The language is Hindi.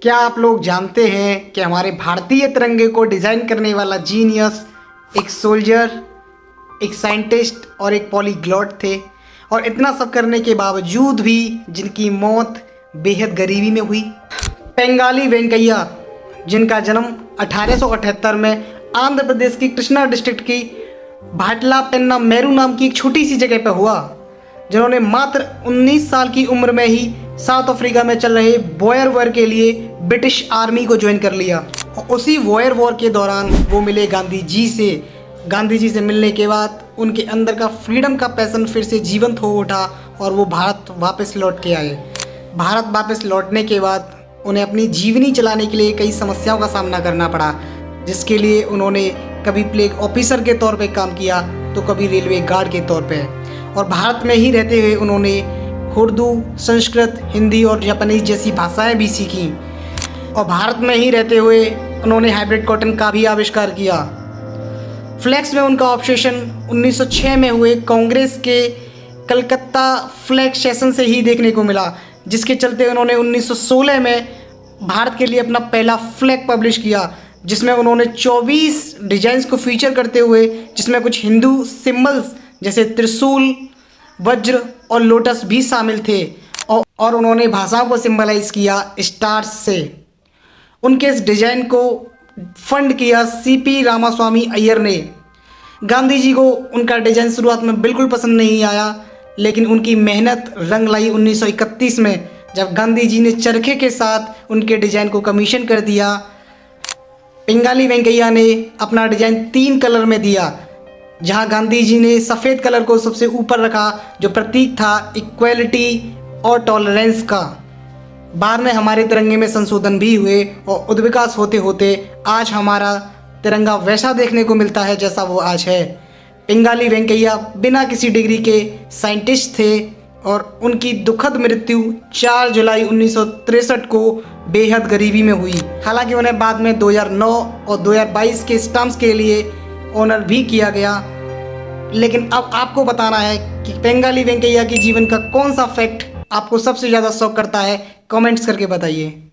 क्या आप लोग जानते हैं कि हमारे भारतीय तिरंगे को डिज़ाइन करने वाला जीनियस एक सोल्जर, एक साइंटिस्ट और एक पॉलीग्लॉट थे। और इतना सब करने के बावजूद भी जिनकी मौत बेहद गरीबी में हुई। पेंगाली वेंकैया, जिनका जन्म 1878 में आंध्र प्रदेश की कृष्णा डिस्ट्रिक्ट की भाटलापेन्ना मेरू नाम की एक छोटी सी जगह पर हुआ, जिन्होंने मात्र 19 साल की उम्र में ही साउथ अफ्रीका में चल रहे बॉयर वॉर के लिए ब्रिटिश आर्मी को ज्वाइन कर लिया। और उसी बॉयर वॉर के दौरान वो मिले गांधी जी से। गांधी जी से मिलने के बाद उनके अंदर का फ्रीडम का पैशन फिर से जीवंत हो उठा और वो भारत वापस लौट के आए। भारत वापस लौटने के बाद उन्हें अपनी जीवनी चलाने के लिए कई समस्याओं का सामना करना पड़ा, जिसके लिए उन्होंने कभी प्लेग ऑफिसर के तौर पे काम किया तो कभी रेलवे गार्ड के तौर पे। और भारत में ही रहते हुए उन्होंने उर्दू, संस्कृत, हिंदी और जापानीज जैसी भाषाएं भी सीखी। और भारत में ही रहते हुए उन्होंने हाइब्रिड कॉटन का भी आविष्कार किया। फ्लैक्स में उनका ऑब्सेशन 1906 में हुए कांग्रेस के कलकत्ता फ्लैग सेशन से ही देखने को मिला, जिसके चलते उन्होंने 1916 में भारत के लिए अपना पहला फ्लैग पब्लिश किया, जिसमें उन्होंने 24 डिजाइन्स को फीचर करते हुए, जिसमें कुछ हिंदू सिंबल्स जैसे त्रिशूल, वज्र और लोटस भी शामिल थे। और उन्होंने भाषाओं को सिंबलाइज किया स्टार्स से। उनके इस डिजाइन को फंड किया सीपी रामास्वामी अय्यर ने। गांधी जी को उनका डिजाइन शुरुआत में बिल्कुल पसंद नहीं आया, लेकिन उनकी मेहनत रंग लाई 1931 में, जब गांधी जी ने चरखे के साथ उनके डिजाइन को कमीशन कर दिया। पेंगाली वेंकैया ने अपना डिजाइन 3 कलर में दिया, जहां गांधी जी ने सफ़ेद कलर को सबसे ऊपर रखा, जो प्रतीक था इक्वलिटी और टॉलरेंस का। बाद में हमारे तिरंगे में संशोधन भी हुए और उद्विकास होते होते आज हमारा तिरंगा वैसा देखने को मिलता है जैसा वो आज है। पेंगाली वेंकैया बिना किसी डिग्री के साइंटिस्ट थे और उनकी दुखद मृत्यु 4 जुलाई 1963 को बेहद गरीबी में हुई। हालांकि उन्हें बाद में 2009 और 2022 के स्टम्प्स के लिए ऑनर भी किया गया। लेकिन अब आपको बताना है कि पेंगाली वेंकैया की जीवन का कौन सा फैक्ट आपको सबसे ज़्यादा शौक करता है। कमेंट्स करके बताइए।